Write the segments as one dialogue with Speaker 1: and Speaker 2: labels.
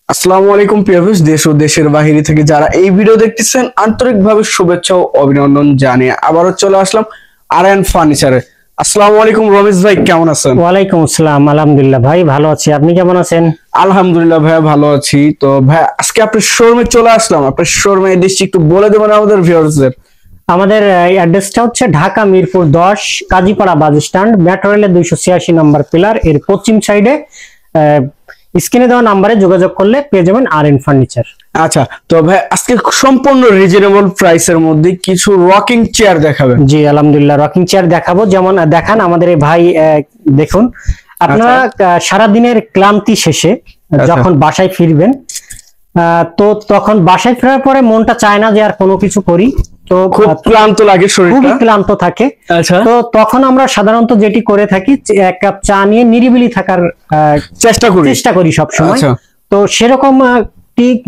Speaker 1: আসসালামু আলাইকুম প্রিয় ভিউয়ার্স, দেশ ও দেশের বাইরে থেকে যারা এই ভিডিও দেখতেছেন আন্তরিকভাবে শুভেচ্ছা ও অভিনন্দন জানিয়ে আবারও চলে আসলাম আরএন ফার্নিচারে। আসসালামু আলাইকুম রমেশ ভাই, কেমন আছেন?
Speaker 2: ওয়ালাইকুম আসসালাম, আলহামদুলিল্লাহ ভাই ভালো আছি, আপনি কেমন আছেন?
Speaker 1: আলহামদুলিল্লাহ ভাইয়া ভালো আছি। তো ভাই আজকে আপনার শোরুমে চলে আসলাম, আপনার শোরুমে এসেছি, একটু বলে দেবেন আমাদের ভিউয়ার্সদের?
Speaker 2: আমাদের অ্যাড্রেসটা হচ্ছে Dhaka Mirpur 10 Kazipara bus stand, metro রেলের 286 নম্বর পিলার এর পশ্চিম সাইডে। স্ক্রিনে দেওয়া নাম্বারে যোগাযোগ করলে পেয়ে যাবেন আরএন ফার্নিচার।
Speaker 1: আচ্ছা, তো ভাই আজকে সম্পূর্ণ রিজনেবল প্রাইসের মধ্যে কিছু রকিং চেয়ার দেখাবেন?
Speaker 2: জি আলহামদুলিল্লাহ, রকিং চেয়ার দেখাবো। যেমন দেখান আমাদের এই ভাই, দেখুন আপনারা সারা দিনের ক্লান্তি শেষে যখন বাসায় ফিরবেন, তো তখন বাসায় ফেরার পরে মনটা চায় না যে আর কোনো কিছু করি, তো
Speaker 1: খুব ক্লান্ত লাগে, শরীরটা
Speaker 2: খুবই ক্লান্ত থাকে। তো তখন আমরা সাধারণত যেটি করে থাকি, এক কাপ চা নিয়ে নিরিবিলি থাকার চেষ্টা করি সবসময়। তো সেরকম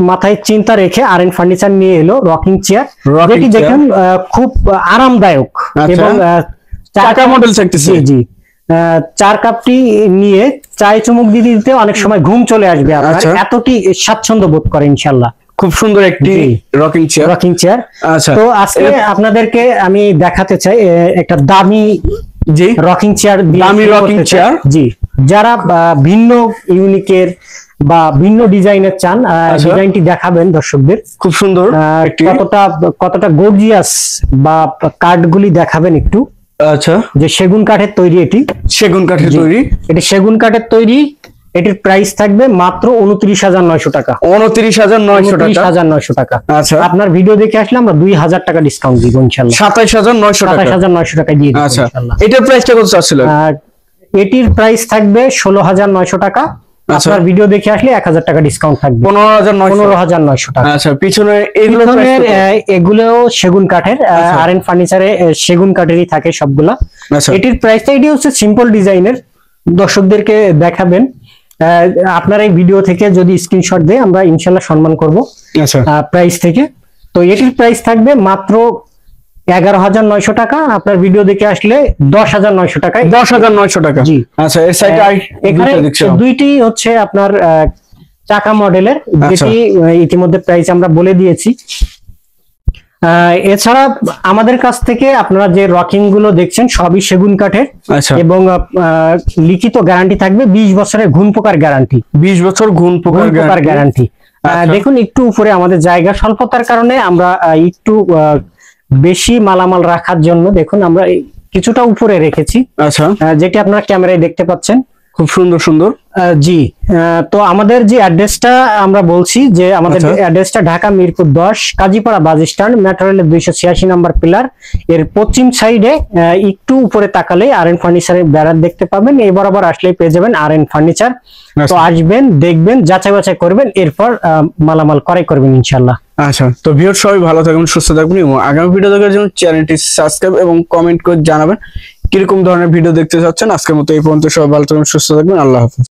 Speaker 2: মাথায় চিন্তা রেখে আরএন ফার্নিচার নিয়ে এলো রকিং চেয়ার, যেটি দেখুন খুব আরামদায়ক এবং চাকা মডেল থাকতেছে। জি, 4 কাপটি নিয়ে চায়ে চুমুক দিতে দিতে অনেক সময় ঘুম চলে আসবে আপনার, এতটি স্বাচ্ছন্দ্য বোধ করে ইনশাআল্লাহ।
Speaker 1: খুব সুন্দর একটি রকিং চেয়ার। আচ্ছা,
Speaker 2: তো আজকে আপনাদেরকে আমি দেখাতে চাই একটা দামি রকিং চেয়ার। জি, যারা ভিন্ন ইউনিকের বা ভিন্ন ডিজাইনের চান, ডিজাইনটি দেখাবেন দর্শকদের।
Speaker 1: খুব সুন্দর,
Speaker 2: কতটা গর্জিয়াস বা কাঠগুলি দেখাবেন একটু।
Speaker 1: আচ্ছা,
Speaker 2: যে সেগুন কাঠের তৈরি, এটি সেগুন কাঠের তৈরি। এটির প্রাইস থাকবে মাত্র 29,900 টাকা।
Speaker 1: 29,900
Speaker 2: টাকা।
Speaker 1: আচ্ছা,
Speaker 2: আপনার ভিডিও দেখে আসলে আমরা 2,000 টাকা ডিসকাউন্ট দিব ইনশাআল্লাহ।
Speaker 1: 27,900
Speaker 2: টাকা দিয়ে দিব
Speaker 1: ইনশাআল্লাহ। এটার প্রাইসটা কত চাচ্ছিলেন?
Speaker 2: এটির প্রাইস থাকবে 16,900 টাকা। আপনার ভিডিও দেখে আসলে 1,000 টাকা ডিসকাউন্ট থাকবে, 15,900 টাকা।
Speaker 1: আচ্ছা, পিছনে
Speaker 2: এগুলোও সেগুন কাঠের, আরএন ফার্নিচারে সেগুন কাঠেরই থাকে সবগুলা। এটির প্রাইসটা, এটি হচ্ছে সিম্পল ডিজাইনের, দর্শকদেরকে দেখাবেন। আপনার এই ভিডিও থেকে যদি স্ক্রিনশট দেয় আমরা ইনশাআল্লাহ সম্মান করব প্রাইস থেকে। তো এটির প্রাইস থাকবে মাত্র 11,900 টাকা। আপনার ভিডিও দেখে আসলে 10,900 টাকায়।
Speaker 1: 10,900 টাকা।
Speaker 2: জি,
Speaker 1: আচ্ছা, এর সাইডে
Speaker 2: এখানে দুইটি হচ্ছে আপনার চাকা মডেলের, যেটি ইতিমধ্যে প্রাইস আমরা বলে দিয়েছি। এছাড়া আমাদের কাছ থেকে আপনারা যে রকিং গুলো দেখছেন সবই সেগুন কাঠের, এবং লিখিত গ্যারান্টি থাকবে 20 বছরের ঘুণ পোকার গ্যারান্টি।
Speaker 1: 20 বছর ঘুণ পোকার
Speaker 2: গ্যারান্টি। দেখুন একটু উপরে আমাদের জায়গা স্বল্পতার কারণে আমরা একটু বেশি মালামাল রাখার জন্য দেখুন আমরা কিছুটা উপরে রেখেছি।
Speaker 1: আচ্ছা,
Speaker 2: যেটি আপনারা ক্যামেরায় দেখতে পাচ্ছেন,
Speaker 1: খুব সুন্দর সুন্দর।
Speaker 2: জি, তো আমাদের যে অ্যাড্রেসটা আমরা বলছি, যে আমাদের অ্যাড্রেসটা Dhaka Mirpur 10 Kazipara bus stand, metro রেলের 286 নম্বর পিলার এর পশ্চিম সাইডে। একটু উপরে তাকালে আরএন ফার্নিচারের ব্যানার দেখতে পাবেন, এই বরাবর আসলেই পেয়ে যাবেন আরএন ফার্নিচার। তো আসবেন, দেখবেন, যাচাই বাছাই করবেন, এরপর মালামাল ক্রয় করবেন ইনশাআল্লাহ।
Speaker 1: আচ্ছা, তো ভিউয়ার সবাই ভালো থাকবেন, সুস্থ থাকবেন, এবং আগামী ভিডিও দেখার জন্য চ্যানেলটি সাবস্ক্রাইব এবং কমেন্ট করে জানাবেন কিরকম ধরনের ভিডিও দেখতে চাচ্ছেন। আজকের মতো এই পর্যন্ত, সবাই ভালো থাকবেন, সুস্থ থাকবেন, আল্লাহ হাফেজ।